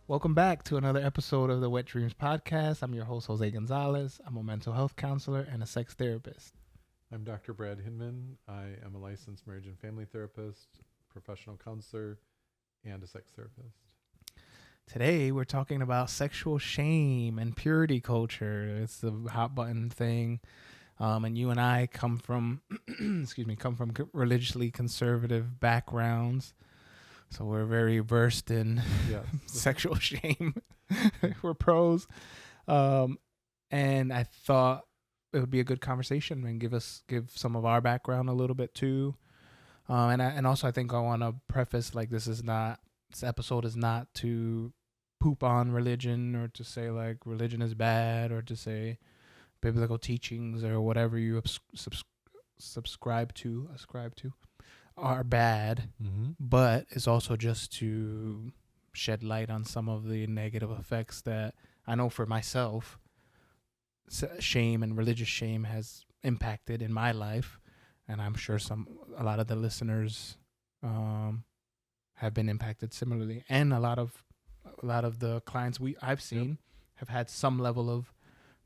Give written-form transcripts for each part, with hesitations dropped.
Welcome back to another episode of the Wet Dreams podcast. I'm your host, Jose Gonzalez. I'm a mental health counselor and a sex therapist. I'm Dr. Brad Hinman. I am a licensed marriage and family therapist, professional counselor, and a sex therapist. Today, we're talking about sexual shame and purity culture. It's the hot button thing. And you and I come from, religiously conservative backgrounds. So we're very versed in sexual shame. We're pros. And I thought it would be a good conversation and give some of our background a little bit too. And also I think I want to preface like this episode is not to poop on religion or to say like religion is bad or to say biblical teachings or whatever you ascribe to are bad, but it's also just to shed light on some of the negative effects that I know for myself, shame and religious shame has impacted in my life, and I'm sure a lot of the listeners have been impacted similarly, and a lot of the clients I've seen have had some level of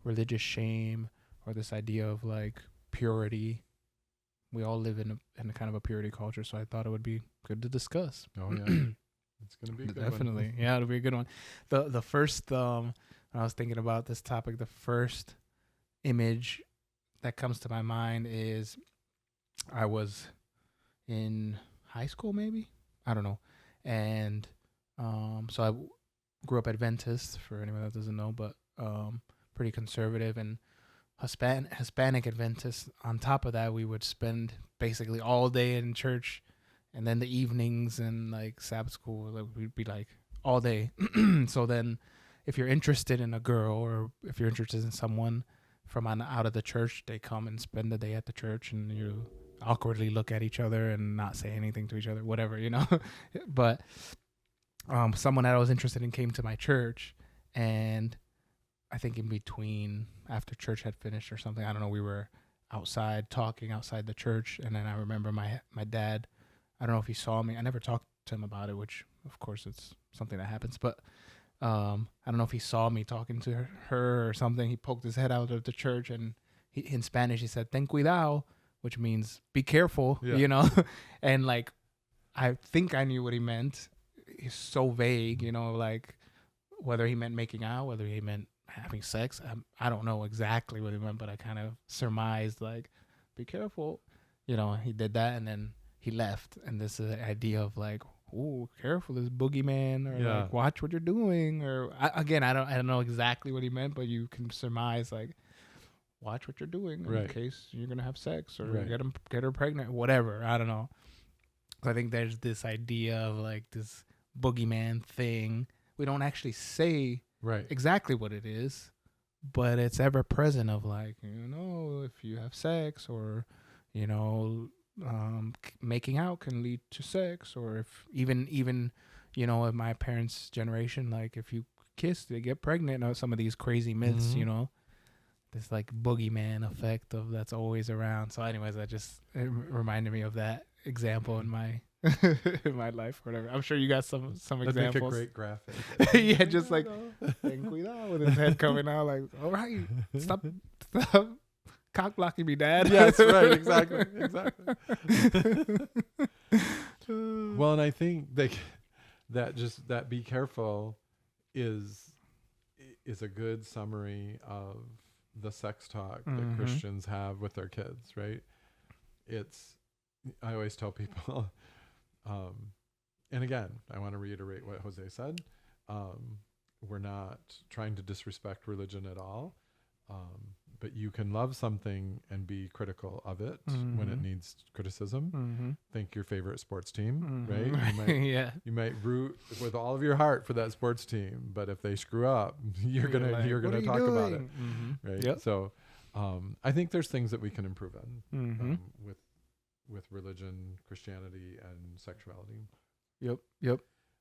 religious shame or this idea of like purity. We all live in a kind of a purity culture, so I thought it would be good to discuss. Oh yeah, it's gonna be a good definitely one. Yeah, it'll be a good one. The first when I was thinking about this topic, the first image that comes to my mind is I was in high school, maybe, I don't know, and so I grew up Adventist, for anyone that doesn't know, but pretty conservative and Hispanic Adventists. On top of that, we would spend basically all day in church, and then the evenings and like Sabbath school, like, we'd be like all day. So then, if you're interested in a girl or if you're interested in someone from out of the church, they come and spend the day at the church, and you awkwardly look at each other and not say anything to each other, whatever, But someone that I was interested in came to my church, and I think in between, after church had finished or something, I don't know, we were outside talking outside the church, and then I remember my dad, I don't know if he saw me. I never talked to him about it, which of course it's something that happens, but I don't know if he saw me talking to her or something. He poked his head out of the church, and in Spanish he said "ten cuidado," which means be careful, And like, I think I knew what he meant. He's so vague, like whether he meant making out, whether he meant having sex. I don't know exactly what he meant, but I kind of surmised like, be careful. He did that, and then he left. And this is the idea of like, oh, careful, this boogeyman, or like, watch what you're doing. Or I don't know exactly what he meant, but you can surmise like, watch what you're doing in case you're gonna have sex or get her pregnant, whatever. I don't know. I think there's this idea of like this boogeyman thing. We don't actually say exactly what it is, but it's ever present of like, if you have sex or, making out can lead to sex, or if even, in my parents' generation, like if you kiss, they get pregnant, or some of these crazy myths, this like boogeyman effect of that's always around. So anyways, it reminded me of that example in my in my life, or whatever. I'm sure you got some examples. That'd make a great graphic. Yeah, just like ten cuidado with his head coming out, like, all right, stop cock blocking me, Dad. Yes, right, exactly. Well, and I think that be careful is a good summary of the sex talk that Christians have with their kids, right? I always tell people, and again, I want to reiterate what Jose said. We're not trying to disrespect religion at all, but you can love something and be critical of it when it needs criticism. Think your favorite sports team, right? You might root with all of your heart for that sports team, but if they screw up, you're gonna talk about it, right? Yep. So, I think there's things that we can improve on with religion, Christianity, and sexuality. Yep.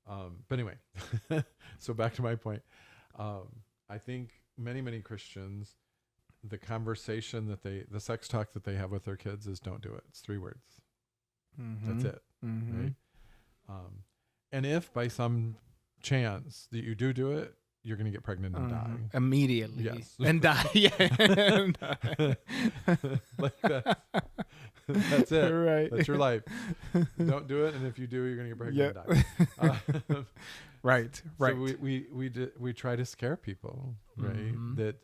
But anyway, so back to my point. I think many Christians, the conversation the sex talk that they have with their kids is don't do it. It's 3 words. That's it. Right. And if by some chance that you do it, you're going to get pregnant and die. Immediately. Yes. And die. Yeah. And die. Like that. That's it. Right. That's your life. Don't do it, and if you do, you're going to get pregnant and die. Right. So we try to scare people, right? That,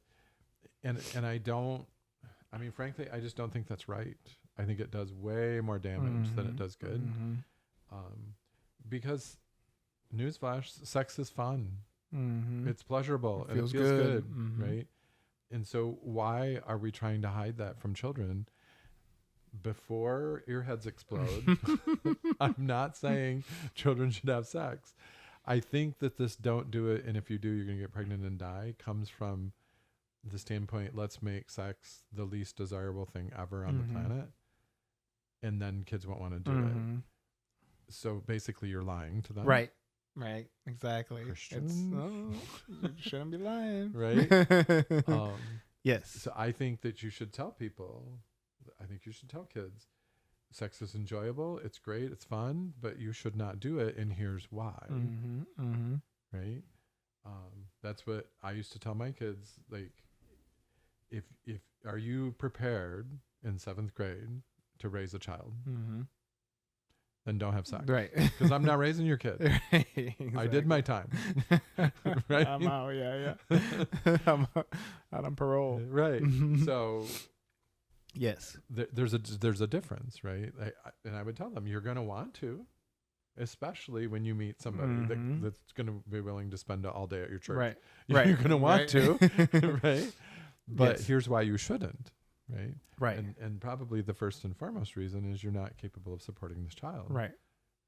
and I mean, frankly, I just don't think that's right. I think it does way more damage than it does good. Because, newsflash, sex is fun. It's pleasurable. It feels and it feels good, right? And so why are we trying to hide that from children? Before earheads explode, I'm not saying children should have sex. I think that this don't do it, and if you do, you're going to get pregnant and die, comes from the standpoint, let's make sex the least desirable thing ever on the planet, and then kids won't want to do it. So basically, you're lying to them. Right. Exactly. Christians. You shouldn't be lying. Right? Yes. So I think that you should tell people, I think you should tell kids, sex is enjoyable, it's great, it's fun, but you should not do it, and here's why. Right? That's what I used to tell my kids. Like, if are you prepared in 7th grade to raise a child? Then don't have sex. Right. Because I'm not raising your kid. Right, exactly. I did my time. Right? I'm out, yeah. I'm out on parole. Right. So yes, there's a difference, right? And I would tell them, you're going to want to, especially when you meet somebody that's going to be willing to spend all day at your church. Right. You're going to want to, right? But Yes. here's why you shouldn't, right? Right. And probably the first and foremost reason is you're not capable of supporting this child. Right.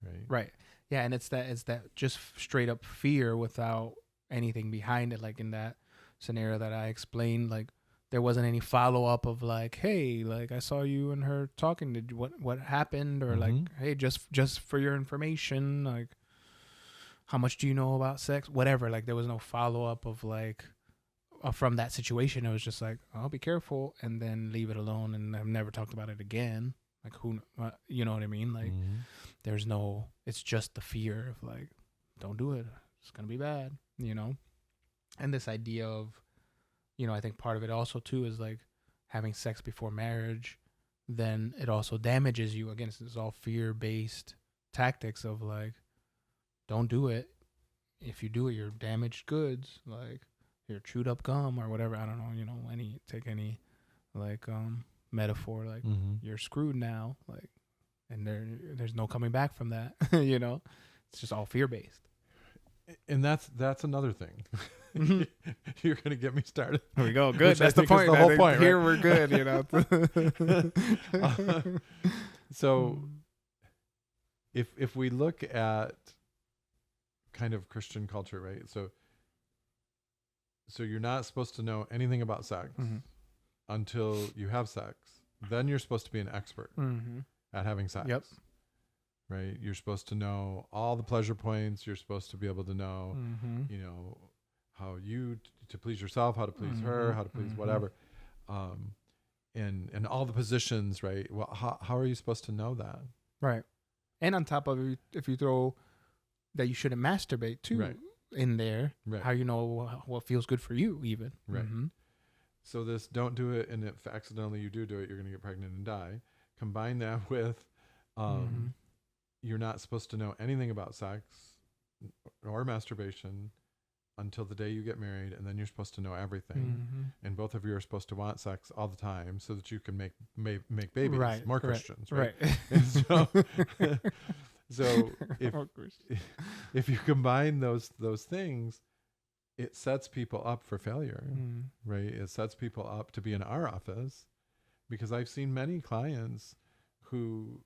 Right. Right. Yeah, and it's that just straight up fear without anything behind it. Like in that scenario that I explained, like there wasn't any follow up of like, hey, like I saw you and her talking. Did what happened? Or like, hey, just for your information, like how much do you know about sex? Whatever. Like there was no follow up of like from that situation. It was just like, I'll be careful, and then leave it alone, and I've never talked about it again. Like who, you know what I mean? Like there's no, it's just the fear of like, don't do it. It's going to be bad, you know? And this idea of, you know, I think part of it also too is like having sex before marriage, then it also damages you. Again, it's all fear-based tactics of like, don't do it. If you do it, you're damaged goods, like you're chewed up gum or whatever. I don't know, you know, take any like metaphor, like you're screwed now, like, and there's no coming back from that. You know, it's just all fear-based. And that's another thing. You're gonna get me started. There we go. Good. Which That's the point. The whole point. Here right? we're good. You know. So, if we look at kind of Christian culture, right? So you're not supposed to know anything about sex until you have sex. Then you're supposed to be an expert at having sex. Yep. Right. You're supposed to know all the pleasure points. You're supposed to be able to know, you know, how to please yourself, how to please her, how to please whatever, and all the positions. Right. Well, how are you supposed to know that? Right. And on top of it, if you throw that you shouldn't masturbate too in there, how you know what feels good for you, even. Right. So this don't do it, and if accidentally you do it, you're going to get pregnant and die. Combine that with you're not supposed to know anything about sex or masturbation until the day you get married, and then you're supposed to know everything. And both of you are supposed to want sex all the time so that you can make babies. Right. More Christians, right? And so if you combine those things, it sets people up for failure, right? It sets people up to be in our office, because I've seen many clients who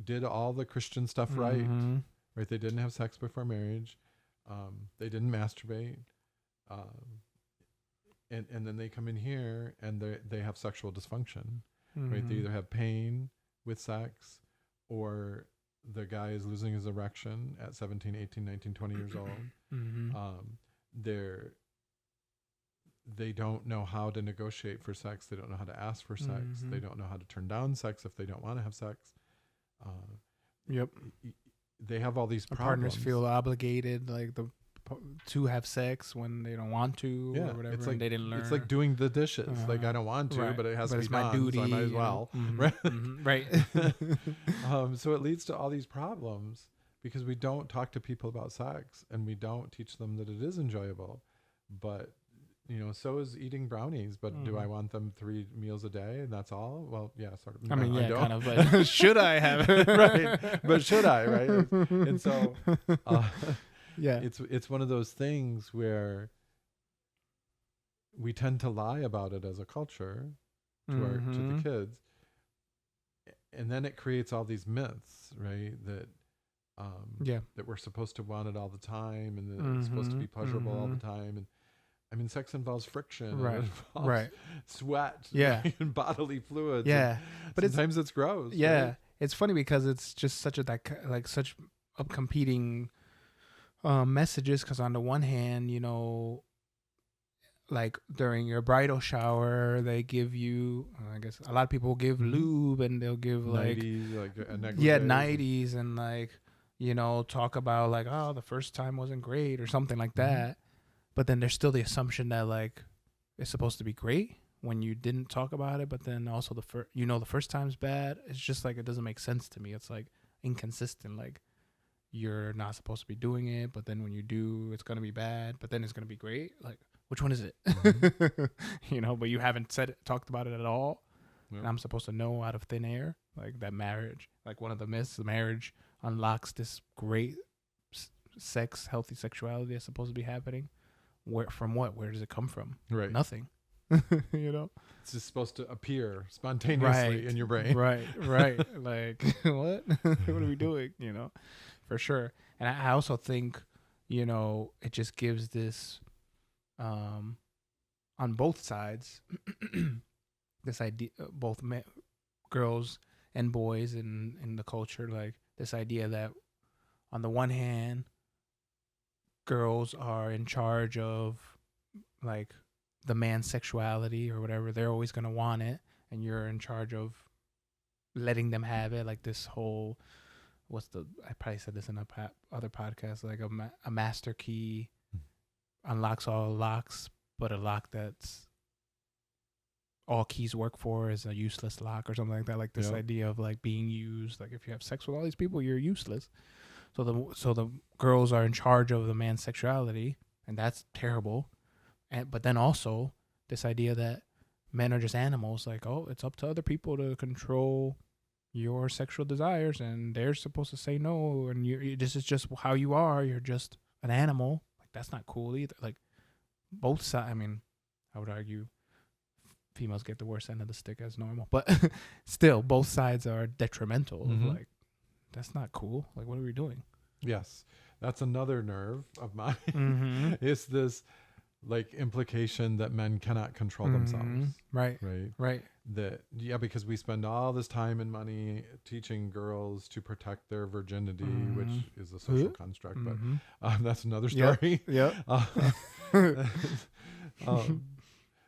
did all the Christian stuff right? They didn't have sex before marriage. They didn't masturbate. And then they come in here and they have sexual dysfunction, right? They either have pain with sex, or the guy is losing his erection at 17, 18, 19, 20 years old. They don't know how to negotiate for sex. They don't know how to ask for sex. They don't know how to turn down sex if they don't want to have sex. Yep. They have all these problems. Partners feel obligated, like the to have sex when they don't want to or whatever. It's like, and they didn't learn. It's like doing the dishes. Like, I don't want to, right. but it has but to be it's my done, duty, so I might as well. Right. Right. So it leads to all these problems because we don't talk to people about sex and we don't teach them that it is enjoyable. But, so is eating brownies. But do I want them 3 meals a day and that's all? Well, yeah, sort of. I mean, I yeah, don't. kind of. But should I have it? Right. But should I? Right. And so, yeah, it's one of those things where we tend to lie about it as a culture to the kids, and then it creates all these myths, right? That that we're supposed to want it all the time, and that it's supposed to be pleasurable all the time. And I mean, sex involves friction, right? And it involves sweat, yeah, and bodily fluids, yeah. But sometimes it's gross. Yeah, right? It's funny because it's just such such competing messages. Because on the one hand, like during your bridal shower, they give you, I guess a lot of people give lube, and they'll give like 90s, and like, talk about like, oh, the first time wasn't great or something like that. But then there's still the assumption that like it's supposed to be great when you didn't talk about it. But then also the first time's bad. It's just like, it doesn't make sense to me. It's like inconsistent. Like, you're not supposed to be doing it, but then when you do, it's going to be bad, but then it's going to be great. Like, which one is it? But you haven't talked about it at all. Yep. And I'm supposed to know out of thin air, like that marriage, like one of the myths, the marriage unlocks this great sex, healthy sexuality that's supposed to be happening. Where does it come from? Right. Nothing. It's just supposed to appear spontaneously in your brain. Right. Like, what? What are we doing? For sure. And I also think, it just gives this, on both sides, this idea, both girls and boys in the culture, like this idea that on the one hand, girls are in charge of like the man's sexuality or whatever. They're always going to want it, and you're in charge of letting them have it. Like this whole, I probably said this in other podcasts, like a master key unlocks all locks, but a lock that's all keys work for is a useless lock or something like that. Like this idea of like being used. Like if you have sex with all these people, you're useless. So the girls are in charge of the man's sexuality, and that's terrible. But then also this idea that men are just animals. Like, oh, it's up to other people to control your sexual desires, and they're supposed to say no. And this is just how you are. You're just an animal. Like, that's not cool either. Like, both sides. I mean, I would argue females get the worst end of the stick as normal, but still, both sides are detrimental. Like, that's not cool. Like, what are we doing? Yes, that's another nerve of mine. Is this like implication that men cannot control themselves? Right. That because we spend all this time and money teaching girls to protect their virginity, which is a social construct, but that's another story.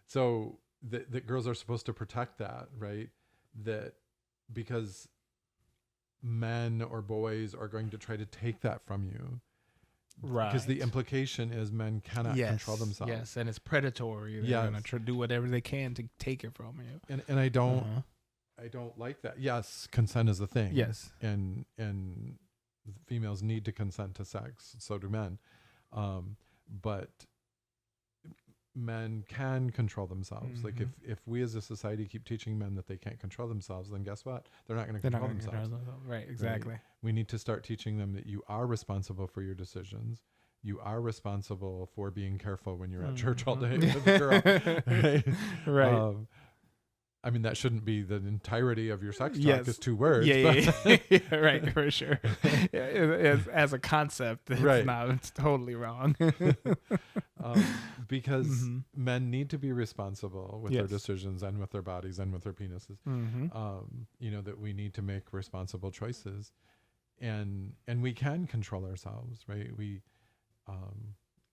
So that girls are supposed to protect that, right? That because men or boys are going to try to take that from you. Right. Because the implication is men cannot control themselves. Yes, and it's predatory. They're going to do whatever they can to take it from you. And I don't like that. Yes, consent is the thing. Yes. And females need to consent to sex. So do men. But men can control themselves. Like if we as a society keep teaching men that they can't control themselves, then guess what? They're not going to control themselves. Right, exactly. Right? We need to start teaching them that you are responsible for your decisions. You are responsible for being careful when you're at church all day with a girl. Right. I mean, that shouldn't be the entirety of your sex talk is 2 words. Right, for sure. As a concept, it's totally wrong. Because men need to be responsible with their decisions and with their bodies and with their penises. That we need to make responsible choices, and we can control ourselves, right? We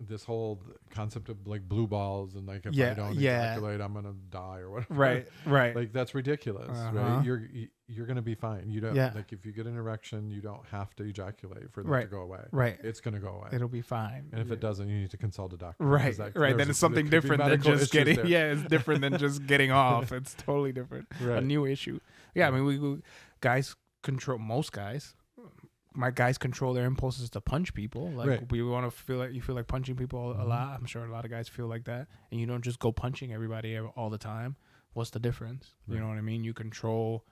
this whole concept of like blue balls and like if I don't ejaculate, I'm gonna die or whatever. Right. Like that's ridiculous, right? you're going to be fine. You don't like if you get an erection, you don't have to ejaculate for that to go away. Right. It's going to go away. It'll be fine. And if it doesn't, you need to consult a doctor. Right. Then it's something different than just getting. Yeah, it's different than just getting off. It's totally different. Right. A new issue. Yeah, I mean, guys control, most guys. My guys control their impulses to punch people. Like we want to feel like you feel like punching people a lot. I'm sure a lot of guys feel like that, and you don't just go punching everybody all the time. What's the difference? Right. You know what I mean? You control.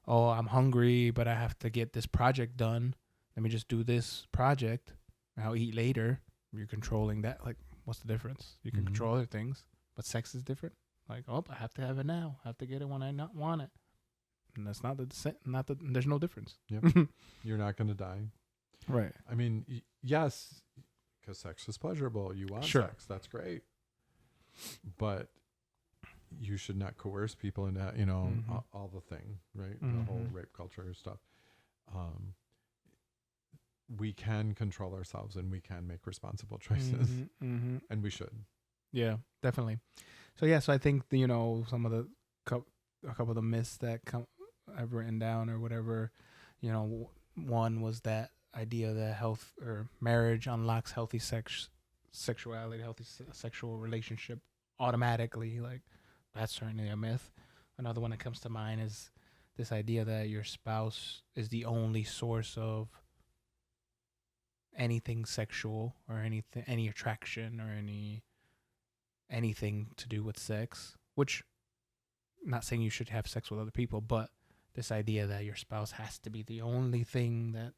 Oh, I'm hungry, but I have to get this project done. Let me just do this project. I'll eat later. You're controlling that. Like, what's the difference? You can control other things, but sex is different. Like, oh, I have to have it now. I have to get it when I not want it. And that's there's no difference. Yep. You're not going to die. Right. I mean, yes, because sex is pleasurable. You want sex. That's great. But you should not coerce people into, all the thing, right? The whole rape culture stuff. We can control ourselves and we can make responsible choices, and we should. Yeah, definitely. So I think some of a couple of the myths that I've written down or whatever, one was that idea that health or marriage unlocks healthy sexuality, healthy sexual relationship automatically. Like, that's certainly a myth. Another one that comes to mind is this idea that your spouse is the only source of anything sexual or any attraction or anything to do with sex, which, not saying you should have sex with other people, but this idea that your spouse has to be the only thing that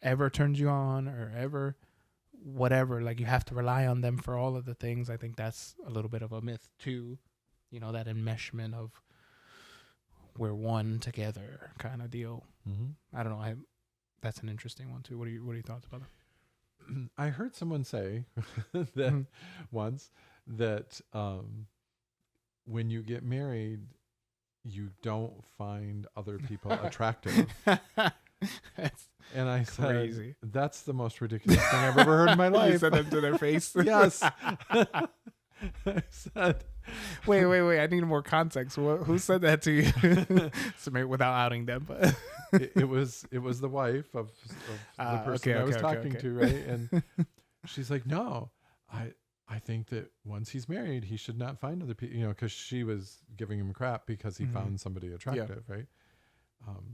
ever turns you on or ever whatever, like you have to rely on them for all of the things. I think that's a little bit of a myth too, that enmeshment of we're one together kind of deal. I don't know. That's an interesting one too. What are your thoughts about that? I heard someone say that once that when you get married, you don't find other people attractive. And I said, that's the most ridiculous thing I've ever heard in my life. You said that to their face? Yes. I said, wait. I need more context. Who said that to you? So maybe without outing them, but it was the wife of the person I was talking to, right? And she's like, no, I think that once he's married, he should not find other people, because she was giving him crap because he found somebody attractive, right?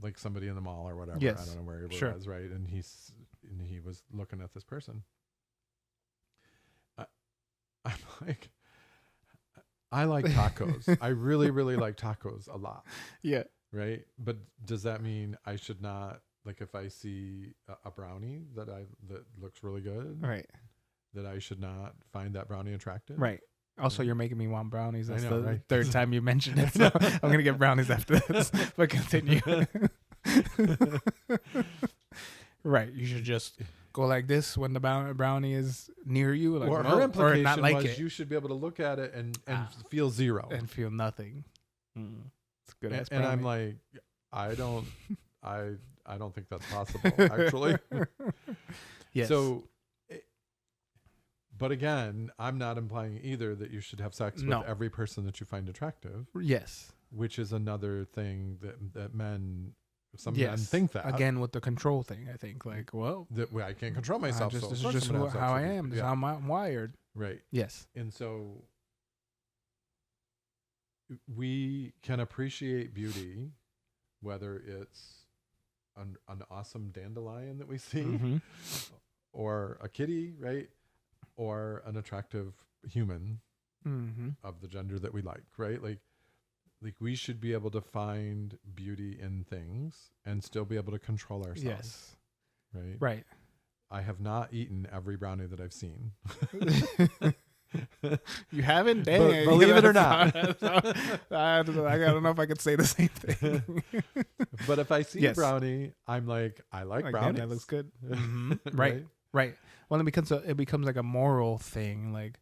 Like somebody in the mall or whatever. Yes. I don't know where he was, right? And he was looking at this person. I'm like, I like tacos. I really, really like tacos a lot. Yeah. Right. But does that mean I should not, like, if I see a brownie that looks really good, right, that I should not find that brownie attractive? Right. Also, you're making me want brownies. That's the third time you mentioned it. So I'm going to get brownies after this. But continue. Right. You should just go like this when the brownie is near you. Like, or her implication not like was it. You should be able to look at it and feel zero. And feel nothing. It's good. And I'm like, I don't think that's possible, actually. Yes. So, but again, I'm not implying either that you should have sex with every person that you find attractive. Yes. Which is another thing that men, men think that. Again, with the control thing, I think, like, well, that I can't control myself. This is just how I am. This is how I'm wired. Right. Yes. And so we can appreciate beauty, whether it's an awesome dandelion that we see or a kitty, right? Or an attractive human of the gender that we like, right? Like we should be able to find beauty in things and still be able to control ourselves. Yes. Right? Right. I have not eaten every brownie that I've seen. You haven't? Dang. Believe it or not. I don't know if I could say the same thing. But if I see a brownie, I'm like, I like brownies. That looks good. Right. Well, it becomes like a moral thing, like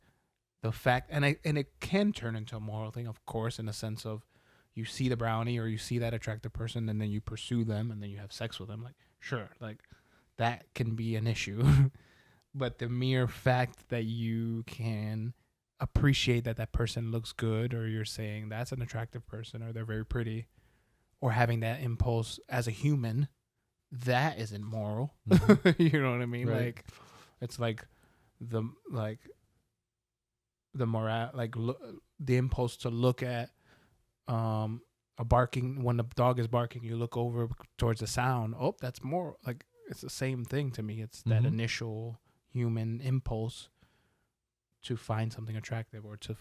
the fact, and it can turn into a moral thing, of course, in the sense of you see the brownie or you see that attractive person, and then you pursue them, and then you have sex with them. Like, sure, like that can be an issue, but the mere fact that you can appreciate that person looks good, or you're saying that's an attractive person, or they're very pretty, or having that impulse as a human, that isn't moral. Mhm. You know what I mean? Right. Like, it's like the moral, like the impulse to look at a barking, when the dog is barking, you look over towards the sound. Oh, that's moral. Like, it's the same thing to me. It's that Mhm. initial human impulse to find something attractive, or to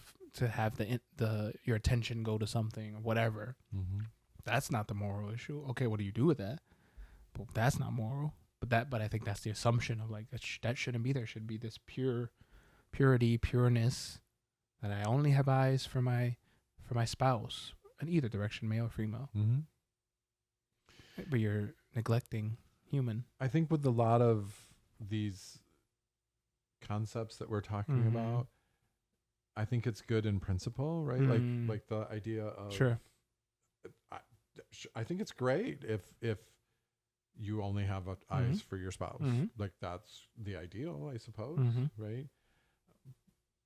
have your attention go to something or whatever. Mhm. That's not the moral issue. Okay, what do you do with that? But that's not moral. But I think that's the assumption of, like, that shouldn't be there. Should be this purity, pureness, that I only have eyes for my spouse in either direction, male or female. Mhm. But you're neglecting human. I think with a lot of these concepts that we're talking Mhm. about, I think it's good in principle, right? Mm. Like the idea of Sure. I think it's great if you only have eyes for your spouse. Mhm. Like, that's the ideal, I suppose, Mhm. right?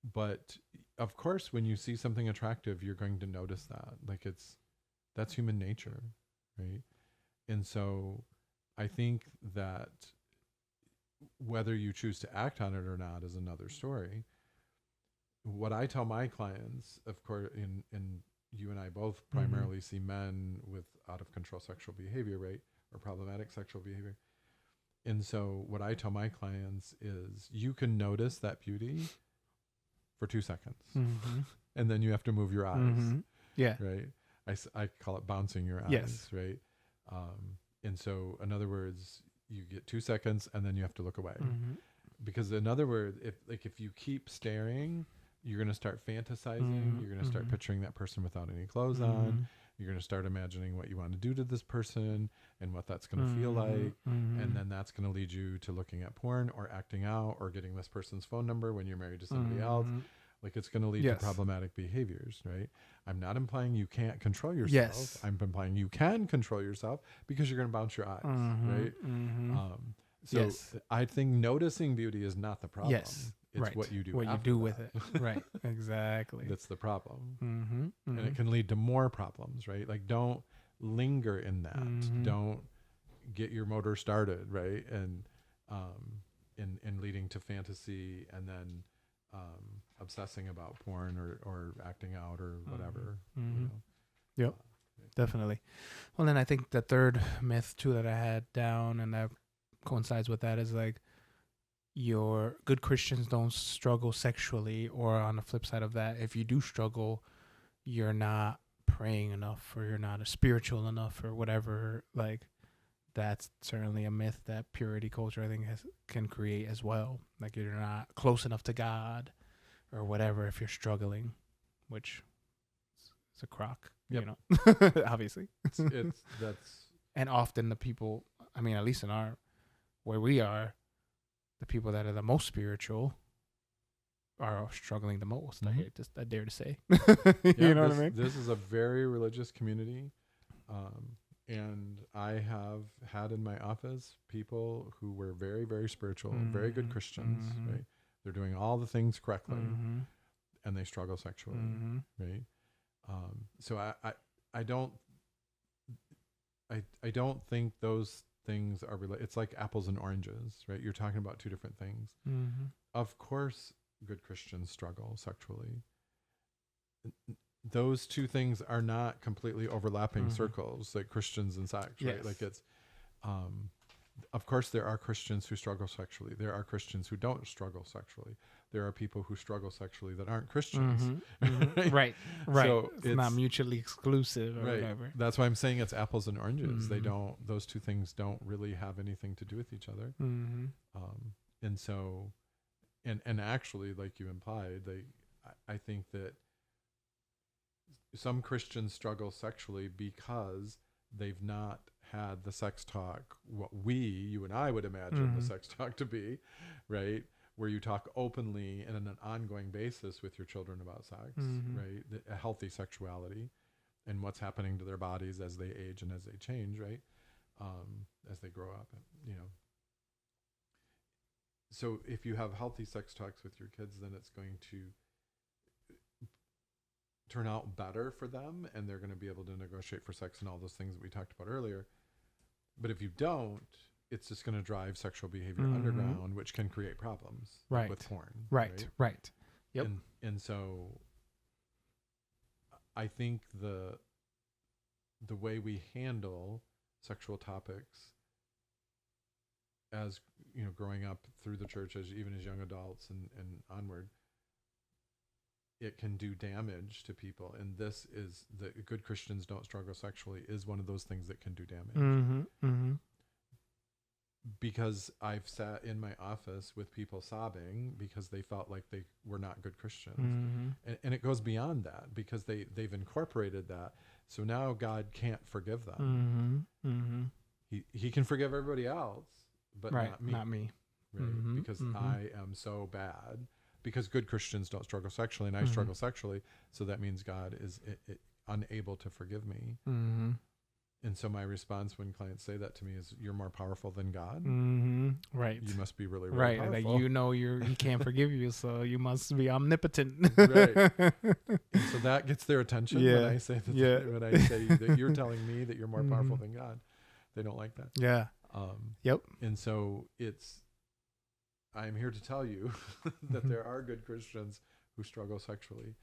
But of course, when you see something attractive, you're going to notice that. Like, that's human nature, right? And so I think that whether you choose to act on it or not is another story. What I tell my clients, of course, in you and I both primarily see men with out of control sexual behavior, right? Or problematic sexual behavior. And so what I tell my clients is, you can notice that beauty for 2 seconds. Mhm. And then you have to move your eyes, Mhm. Yeah. right? I call it bouncing your eyes, Yes. right? And so, in other words, you get 2 seconds and then you have to look away. Mhm. Because in other words, if you keep staring, you're going to start fantasizing. Mhm. You're going to start Mhm. picturing that person without any clothes on. You're going to start imagining what you want to do to this person and what that's going to feel like. And then that's going to lead you to looking at porn or acting out or getting this person's phone number when you're married to somebody else. Like, it's going to lead to problematic behaviors, right? I'm not implying you can't control yourself. Yes. I'm implying you can control yourself, because you're going to bounce your eyes, right? So Yes. I think noticing beauty is not the problem. Yes. It's Right. what you do What you after do with that. it. Right. Exactly. That's the problem. Mm-hmm. And it can lead to more problems, right? Like, don't linger in that. Don't get your motor started, right? And in leading to fantasy, and then obsessing about porn or acting out or whatever. You know? Yep. Definitely. Well, then I think the third myth too that I had down, and that coincides with that, is like, your good Christians don't struggle sexually, or on the flip side of that, if you do struggle, you're not praying enough, or you're not spiritual enough, or whatever. Like, that's certainly a myth that purity culture, I think, can create as well. Like, you're not close enough to God or whatever if you're struggling, which is a crock. Yep. You know, obviously. That's And often the people, I mean, at least in where we are, the people that are the most spiritual are struggling the most. I dare to say. You know what I mean? This is a very religious community. And I have had in my office people who were very, very spiritual, very good Christians, right? They're doing all the things correctly, and they struggle sexually, right? So I don't think those things are related. It's like apples and oranges, right? You're talking about two different things. Of course, good Christians struggle sexually. Those two things are not completely overlapping circles, like Christians and sex, right? Yes. Like, it's, of course, there are Christians who struggle sexually. There are Christians who don't struggle sexually. There are people who struggle sexually that aren't Christians. Right. So it's not mutually exclusive or whatever. That's why I'm saying it's apples and oranges. Those two things don't really have anything to do with each other. And so, and actually, like you implied, I think that some Christians struggle sexually because they've not had the sex talk, what you and I would imagine the sex talk to be, right? Where you talk openly and on an ongoing basis with your children about sex, right? A healthy sexuality and what's happening to their bodies as they age and as they change, right? As they grow up, you know. So if you have healthy sex talks with your kids, then it's going to turn out better for them, and they're going to be able to negotiate for sex and all those things that we talked about earlier. But if you don't, it's just going to drive sexual behavior underground, which can create problems with porn. Right. Yep. And so I think the way we handle sexual topics as, you know, growing up through the church, even as young adults and onward, it can do damage to people. And this is the good Christians don't struggle sexually is one of those things that can do damage. Because I've sat in my office with people sobbing because they felt like they were not good Christians. And it goes beyond that, because they've incorporated that. So now God can't forgive them. He can forgive everybody else, but not me. Right? Because I am so bad. Because good Christians don't struggle sexually, and I struggle sexually. So that means God is unable to forgive me. And so my response when clients say that to me is, "You're more powerful than God." Right. You must be really, really powerful. Like, you know, he can't forgive you, so you must be omnipotent. Right. And so that gets their attention when I say that. When I say that you're telling me that you're more powerful than God, they don't like that. Yeah. Yep. And so I'm here to tell you that there are good Christians who struggle sexually.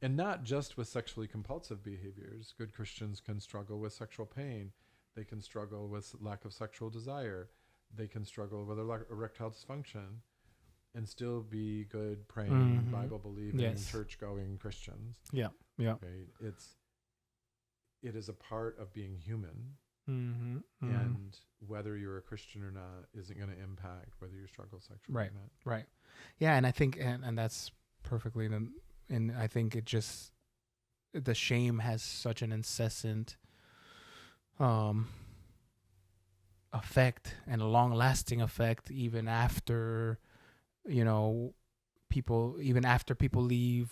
And not just with sexually compulsive behaviors. Good Christians can struggle with sexual pain. They can struggle with lack of sexual desire. They can struggle with erectile dysfunction and still be good, praying, Bible-believing, church-going Christians. Yeah, yeah. Right? It is a part of being human. And whether you're a Christian or not isn't going to impact whether you struggle sexually or not. Right. Yeah, and I think, and that's perfectly... And I think the shame has such an incessant effect, and a long-lasting effect, even after, people leave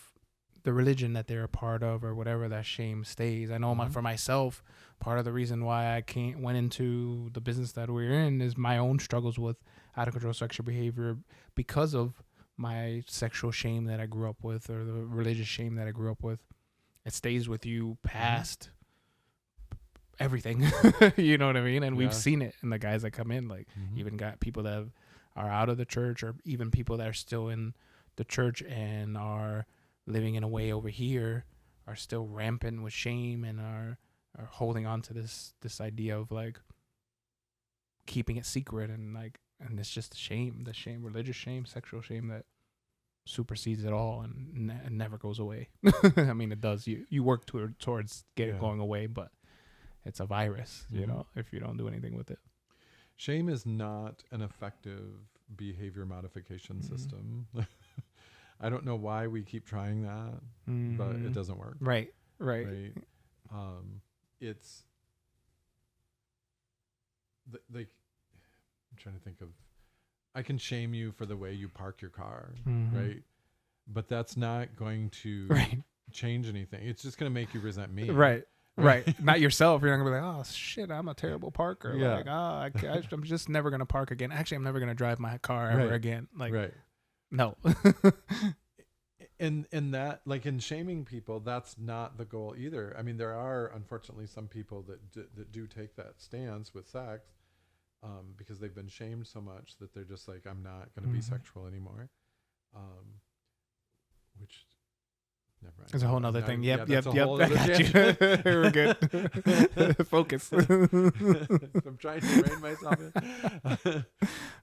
the religion that they're a part of or whatever. That shame stays. I know for myself, part of the reason why I went into the business that we're in is my own struggles with out-of-control sexual behavior because of my sexual shame that I grew up with, or the religious shame that I grew up with. It stays with you past everything. You know what I mean? And we've seen it in the guys that come in, like even got people that are out of the church, or even people that are still in the church and are living in a way over here, are still rampant with shame and are holding on to this idea of like keeping it secret, and it's just the shame, religious shame, sexual shame that supersedes it all and never goes away. I mean, it does. You work towards getting going away, but it's a virus, if you don't do anything with it. Shame is not an effective behavior modification system. I don't know why we keep trying that, but it doesn't work. Right. It's like, I'm trying to think of, I can shame you for the way you park your car, right? But that's not going to change anything. It's just going to make you resent me. Right. Not yourself. You're not going to be like, oh, shit, I'm a terrible parker. Like, I'm just never going to park again. Actually, I'm never going to drive my car ever again. Like, no. And that, like, in shaming people, that's not the goal either. I mean, there are, unfortunately, some people that do take that stance with sex, because they've been shamed so much that they're just like, I'm not going to be sexual anymore. Which, never mind. It's a whole nother thing. Yep. I got you. We're good. Focus. I'm trying to rein myself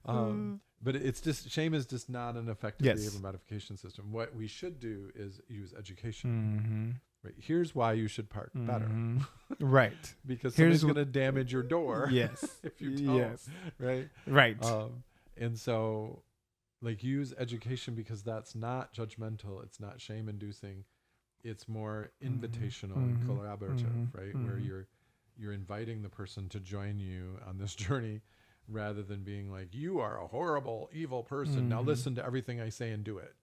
in. But it's just, shame is just not an effective behavior modification system. What we should do is use education. Right. Here's why you should park better. Right. Because somebody's going to damage your door. Yes. If you don't. Right. Right. And so, like, use education, because that's not judgmental. It's not shame inducing. It's more invitational and collaborative, right? Where you're inviting the person to join you on this journey, rather than being like, you are a horrible, evil person. Now listen to everything I say and do it.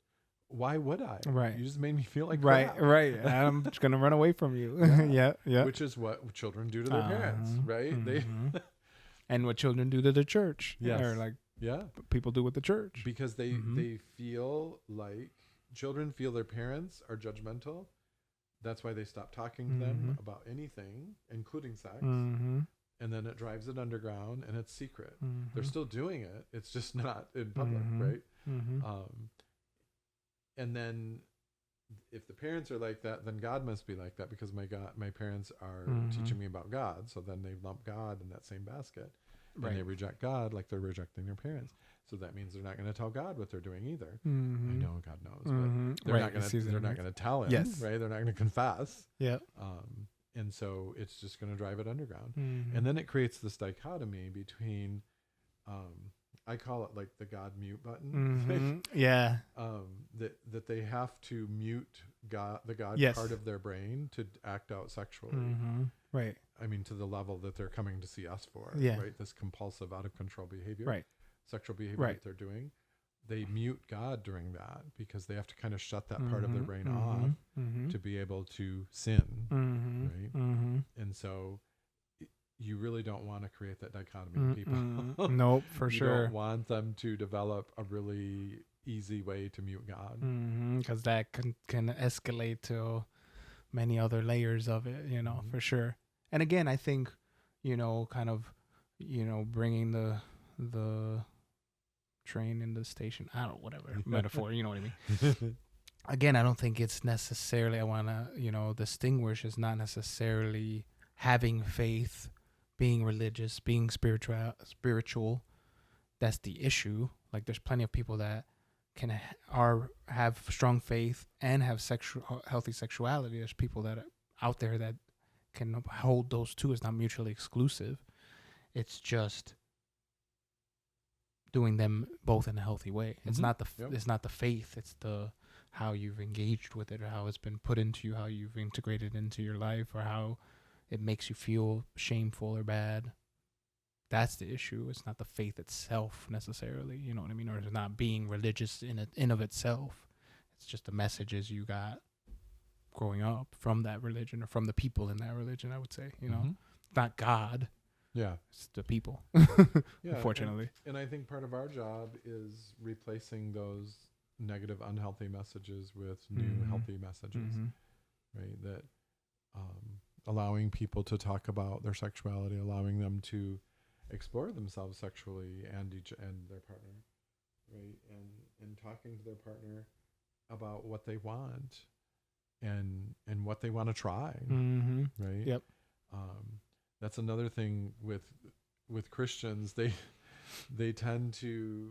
Why would I? Right. You just made me feel like crap. Right. I'm just going to run away from you. Yeah. Which is what children do to their parents, right? And what children do to the church. Yes. Or like people do with the church. Because they feel like, children feel their parents are judgmental, That's why they stop talking to them about anything, including sex. Mm-hmm. And then it drives it underground, and it's secret. Mm-hmm. They're still doing it. It's just not in public, Mm-hmm. right? Mm-hmm. And then if the parents are like that, then God must be like that, because my parents are teaching me about God. So then they lump God in that same basket, and they reject God like they're rejecting their parents. So that means they're not going to tell God what they're doing either. I know God knows, but they're not going to. They're not going to tell him. Yes. Right? They're not going to confess. Yeah. And so it's just going to drive it underground. Mm-hmm. And then it creates this dichotomy between, I call it like the God mute button. Mm-hmm. Yeah. That they have to mute God, the God part of their brain, to act out sexually. Mm-hmm. Right. I mean, to the level that they're coming to see us for. Yeah. Right. This compulsive, out of control behavior. Right. Sexual behavior that they're doing. They mute God during that, because they have to kind of shut that part of their brain off to be able to sin. Right. And so you really don't want to create that dichotomy in people. Nope, for you sure. You don't want them to develop a really easy way to mute God. Because that can escalate to many other layers of it, for sure. And again, I think, kind of, bringing the train in the station, I don't know, whatever metaphor, you know what I mean? Again, I don't think it's necessarily, I want to, distinguish is not necessarily having faith, being religious, being spiritual. That's the issue. Like, there's plenty of people that have strong faith and have healthy sexuality. There's people that are out there that can hold those two. It's not mutually exclusive. It's just doing them both in a healthy way. It's not it's not the faith. It's the how you've engaged with it, or how it's been put into you, how you've integrated into your life, or how it makes you feel shameful or bad. That's the issue. It's not the faith itself necessarily. You know what I mean? Or it's not being religious in of itself. It's just the messages you got growing up from that religion, or from the people in that religion, I would say. Not God. Yeah. It's the people, unfortunately. And I think part of our job is replacing those negative, unhealthy messages with new, healthy messages, right? That allowing people to talk about their sexuality, allowing them to explore themselves sexually and their partner, right? And talking to their partner about what they want and what they want to try, right? Yep. That's another thing with Christians. They tend to,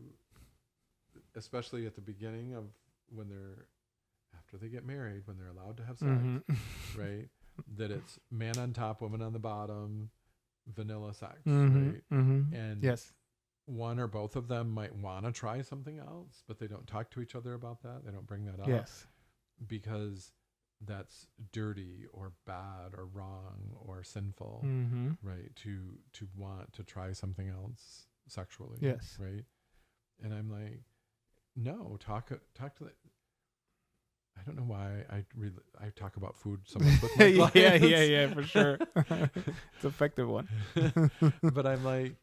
especially at the beginning of after they get married, when they're allowed to have sex, right? That it's man on top, woman on the bottom, vanilla sex, right? And one or both of them might want to try something else, but they don't talk to each other about that. They don't bring that up. Yes. Because that's dirty or bad or wrong or sinful, right? To want to try something else sexually, yes, right? And I'm like, no, talk to the. I don't know why I talk about food so much with my clients. yeah, for sure. It's an effective one. But I'm like,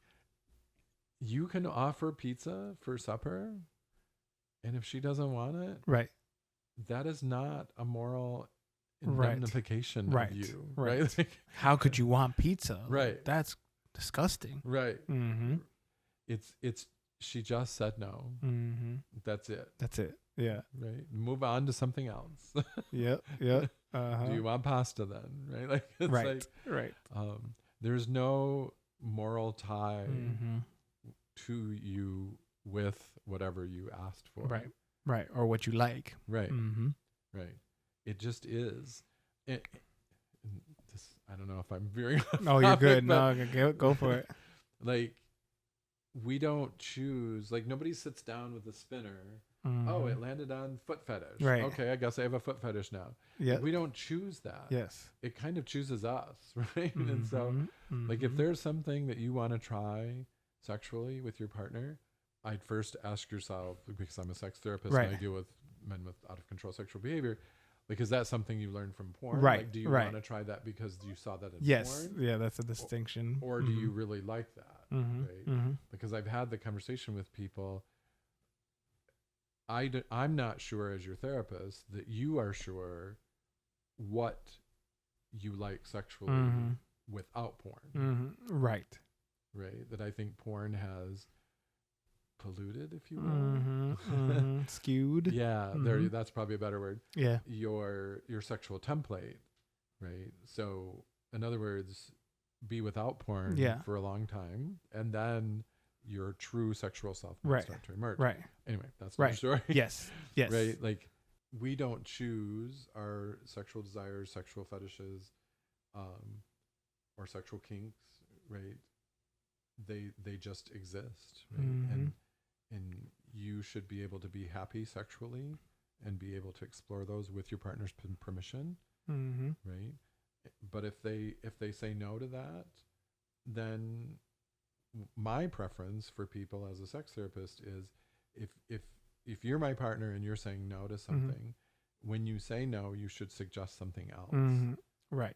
you can offer pizza for supper, and if she doesn't want it, right, that is not a moral indemnification of you, right? Like, how could you want pizza? Right. That's disgusting. Right. It's she just said no. That's it. Yeah. Right. Move on to something else. Yep. Do you want pasta then? Right. Like, it's right. There's no moral tie to you with whatever you asked for. Right. Or what you like. Right. Right. It just is. I don't know if I'm veering off. No, you're good. No, go for it. Like, we don't choose. Like, nobody sits down with a spinner. Oh, it landed on foot fetish. Right. Okay, I guess I have a foot fetish now. Yeah. We don't choose that. Yes. It kind of chooses us, right? And so, like, if there's something that you want to try sexually with your partner, I'd first ask yourself, because I'm a sex therapist and I deal with men with out of control sexual behavior, like, is that something you learned from porn? Right. Like, do you want to try that because you saw that in yes. porn? Yeah, that's a distinction. Or do you really like that? Right? Because I've had the conversation with people. I'm not sure as your therapist that you are sure what you like sexually without porn. Right. Right. That I think porn has polluted, if you will. Skewed. Yeah. That's probably a better word. Yeah. Your sexual template. Right. So in other words, be without porn for a long time, and then your true sexual self might start to emerge. Right. Anyway, that's my story. Yes. Yes. Right. Like, we don't choose our sexual desires, sexual fetishes, or sexual kinks. Right. They just exist. Right. And you should be able to be happy sexually and be able to explore those with your partner's permission. Right. But if they say no to that, then my preference for people as a sex therapist is if you're my partner and you're saying no to something, when you say no, you should suggest something else. Right.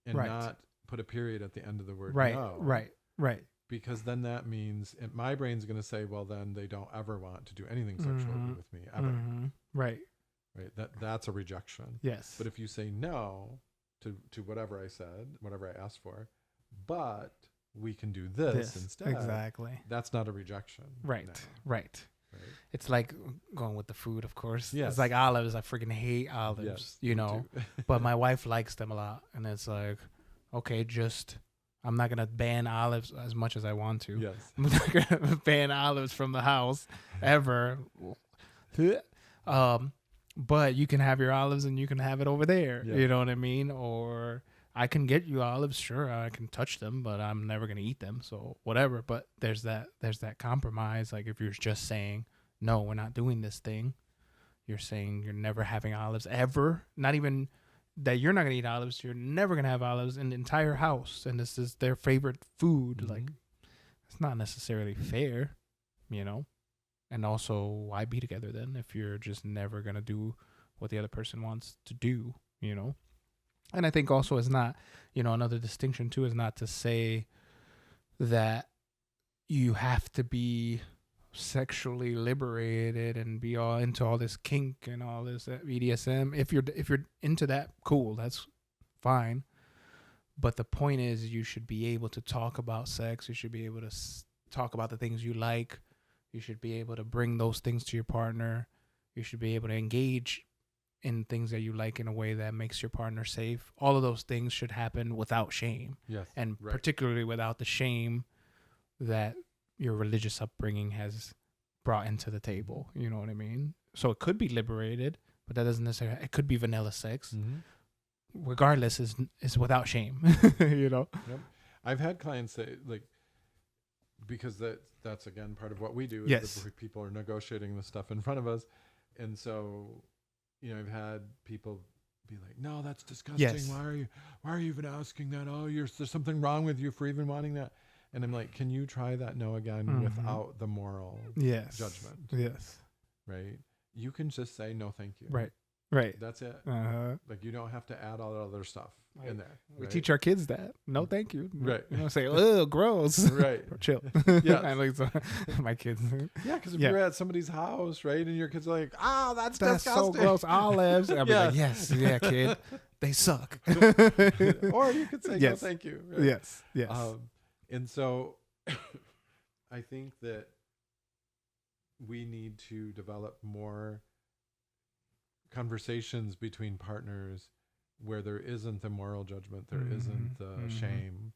And not put a period at the end of the word no. Right. Because then that means my brain's going to say, well, then they don't ever want to do anything sexually with me ever. Right. Right. That's a rejection. Yes. But if you say no to whatever I said, whatever I asked for, but we can do this instead. Exactly. That's not a rejection. Right. No. Right. It's like going with the food, of course. Yes. It's like olives. I freaking hate olives, but my wife likes them a lot. And it's like, okay, I'm not going to ban olives as much as I want to. Yes. I'm not going to ban olives from the house ever. But you can have your olives and you can have it over there. Yeah. You know what I mean? Or I can get you olives. Sure, I can touch them, but I'm never going to eat them. So whatever. But there's that compromise. Like if you're just saying, no, we're not doing this thing. You're saying you're never having olives ever. Not even that you're not going to eat olives. You're never going to have olives in the entire house. And this is their favorite food. Like it's not necessarily fair, And also, why be together then if you're just never going to do what the other person wants to do, And I think also it's not, another distinction too is not to say that you have to be sexually liberated and be all into all this kink and all this BDSM. If you're into that, cool, that's fine. But the point is you should be able to talk about sex. You should be able to talk about the things you like. You should be able to bring those things to your partner. You should be able to engage in things that you like in a way that makes your partner safe. All of those things should happen without shame. Yes. And particularly without the shame that your religious upbringing has brought into the table. You know what I mean? So it could be liberated, but that doesn't necessarily, it could be vanilla sex. Regardless, is without shame, Yep. I've had clients say, like, because that's again part of what we do is that people are negotiating the stuff in front of us. And so, I've had people be like, no, that's disgusting. Yes. Why are you even asking that? Oh, there's something wrong with you for even wanting that. And I'm like, can you try that no again without the moral judgment? Yes. Right. You can just say, no, thank you. Right. That's it. Like you don't have to add all that other stuff in there. We teach our kids that. No, thank you. Right. Say, oh, gross. Right. Chill. Yeah. I like my kids. Yeah, because if you're at somebody's house, right, and your kids are like, that's disgusting. So gross. Olives. I'll be like, yes, yeah, kid. They suck. Or you could say, no, thank you. Right? Yes. And so I think that we need to develop more conversations between partners where there isn't the moral judgment, there isn't the shame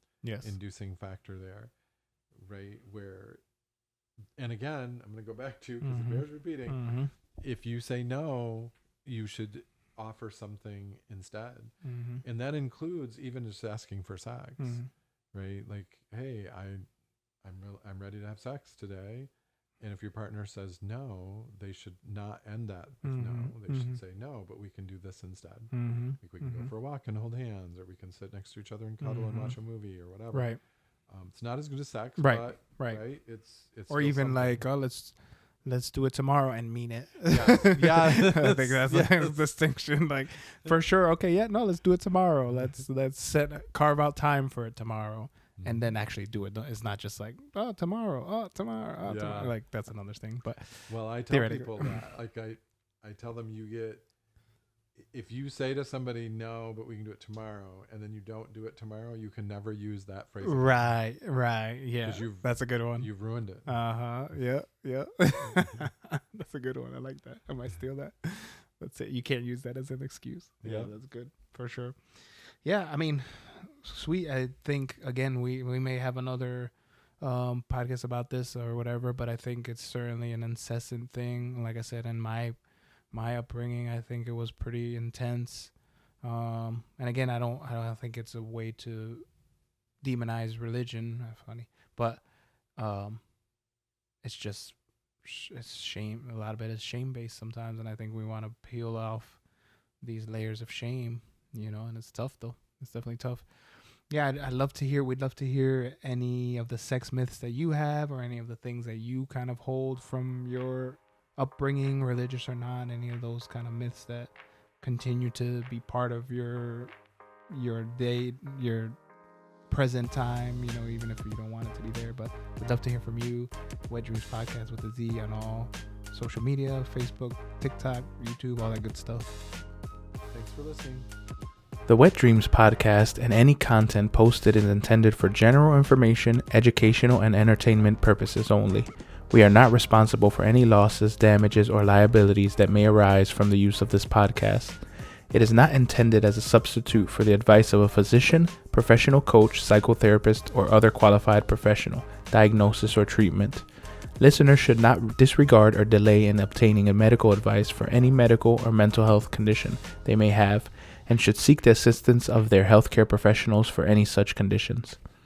inducing factor there, right? And again, I'm going to go back to, because it bears repeating, if you say no, you should offer something instead. And that includes even just asking for sex, right? Like, hey, I'm ready to have sex today. And if your partner says no, they should not end that with no. They should say no, but we can do this instead. Like we can go for a walk and hold hands, or we can sit next to each other and cuddle and watch a movie or whatever. Right. It's not as good as sex, right. but right. It's or even something. Like, oh, let's do it tomorrow and mean it. Yeah. I think that's a distinction. Like for sure. Okay. Yeah. No, let's do it tomorrow. Let's carve out time for it tomorrow. And then actually do it. It's not just like, tomorrow. Tomorrow. Like that's another thing. But well, I tell people that, like I tell them if you say to somebody, no, but we can do it tomorrow, and then you don't do it tomorrow, you can never use that phrase again. Right. Yeah. That's a good one. You've ruined it. Yeah. That's a good one. I like that. I might steal that. Let's say you can't use that as an excuse. Yeah, that's good for sure. Yeah, I mean, sweet. I think again we may have another podcast about this or whatever, but I think it's certainly an incessant thing. Like I said, in my upbringing, I think it was pretty intense. And again, I don't think it's a way to demonize religion. Funny, but it's just it's shame. A lot of it is shame based sometimes, and I think we want to peel off these layers of shame, and it's tough though. It's definitely tough. Yeah, we'd love to hear any of the sex myths that you have, or any of the things that you kind of hold from your upbringing, religious or not, any of those kind of myths that continue to be part of your day, your present time, even if you don't want it to be there. But we'd love to hear from you. Wet Dreams Podcast with a Z on all social media, Facebook, TikTok, YouTube, all that good stuff. Thanks for listening. The Wet Dreams Podcast and any content posted is intended for general information, educational, and entertainment purposes only. We are not responsible for any losses, damages, or liabilities that may arise from the use of this podcast. It is not intended as a substitute for the advice of a physician, professional coach, psychotherapist, or other qualified professional, diagnosis, or treatment. Listeners should not disregard or delay in obtaining a medical advice for any medical or mental health condition they may have, and should seek the assistance of their healthcare professionals for any such conditions.